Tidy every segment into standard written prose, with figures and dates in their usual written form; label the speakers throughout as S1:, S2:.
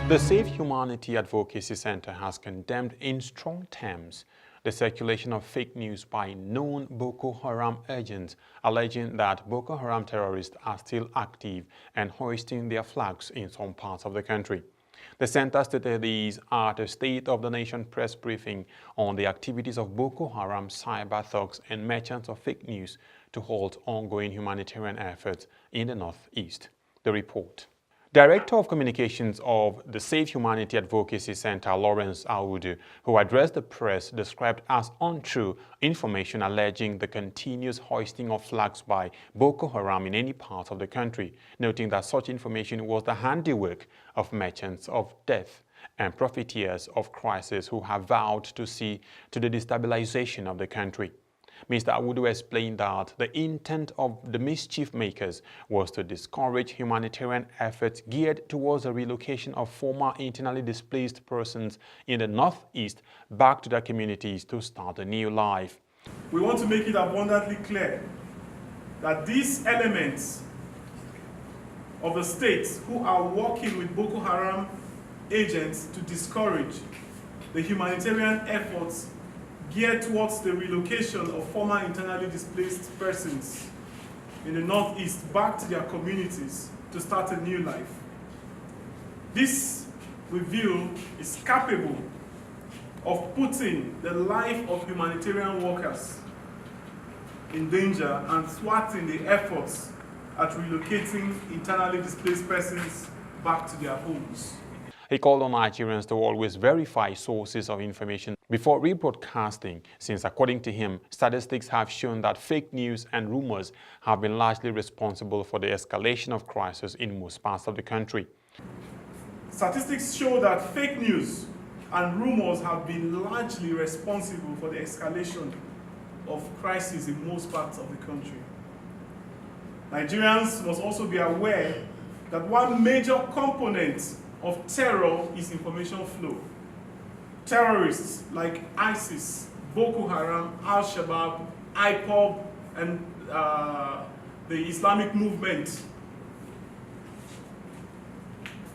S1: The Save Humanity Advocacy Center has condemned in strong terms the circulation of fake news by known Boko Haram agents alleging that Boko Haram terrorists are still active and hoisting their flags in some parts of the country. The center stated these at a State of the Nation press briefing on the activities of Boko Haram cyber thugs and merchants of fake news to halt ongoing humanitarian efforts in the Northeast. The report. Director of Communications of the Save Humanity Advocacy Center, Lawrence Awudu, who addressed the press, described as untrue information alleging the continuous hoisting of flags by Boko Haram in any part of the country, noting that such information was the handiwork of merchants of death and profiteers of crisis who have vowed to see to the destabilization of the country. Mr. Awudu explained that the intent of the mischief makers was to discourage humanitarian efforts geared towards the relocation of former internally displaced persons in the Northeast back to their communities to start a new life.
S2: We want to make it abundantly clear that these elements of the states who are working with Boko Haram agents to discourage the humanitarian efforts geared towards the relocation of former internally displaced persons in the Northeast back to their communities to start a new life. This, we view, is capable of putting the life of humanitarian workers in danger and thwarting the efforts at relocating internally displaced persons back to their homes.
S1: He called on Nigerians to always verify sources of information before rebroadcasting, since according to him, statistics have shown that fake news and rumors have been largely responsible for the escalation of crisis in most parts of the country.
S2: Statistics show that fake news and rumors have been largely responsible for the escalation of crisis in most parts of the country. Nigerians must also be aware that one major component of terror is information flow. Terrorists like ISIS, Boko Haram, Al-Shabaab, IPOB, and the Islamic movement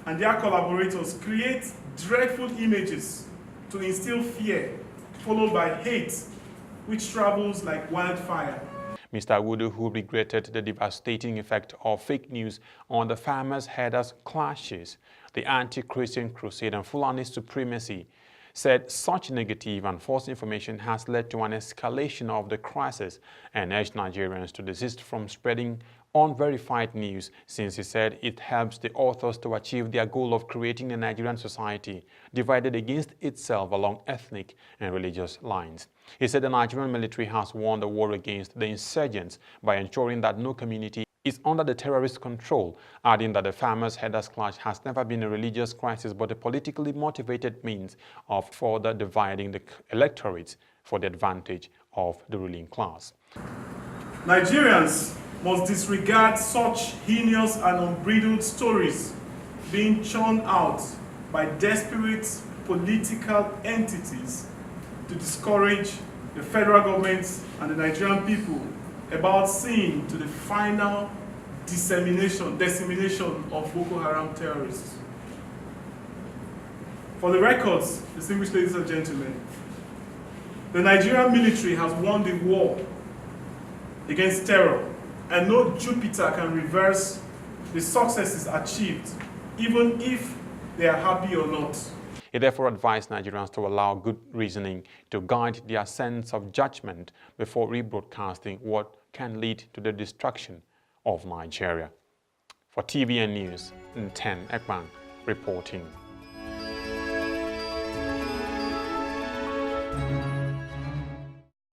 S2: and their collaborators create dreadful images to instill fear, followed by hate, which travels like wildfire.
S1: Mr. Awudu, who regretted the devastating effect of fake news on the farmers-herders clashes, the anti-Christian crusade and Fulani supremacy, said such negative and false information has led to an escalation of the crisis and urged Nigerians to desist from spreading unverified news, since he said it helps the authors to achieve their goal of creating a Nigerian society divided against itself along ethnic and religious lines. He said the Nigerian military has won the war against the insurgents by ensuring that no community is under the terrorist control, adding that the farmers-herders clash has never been a religious crisis but a politically motivated means of further dividing the electorate for the advantage of the ruling class.
S2: Nigerians must disregard such heinous and unbridled stories being churned out by desperate political entities to discourage the federal government and the Nigerian people about seeing to the final dissemination of Boko Haram terrorists. For the records, distinguished ladies and gentlemen, the Nigerian military has won the war against terror, and no Jupiter can reverse the successes achieved, even if they are happy or not.
S1: He therefore advised Nigerians to allow good reasoning to guide their sense of judgment before rebroadcasting what can lead to the destruction of Nigeria. For TVN News, Nten Ekman reporting.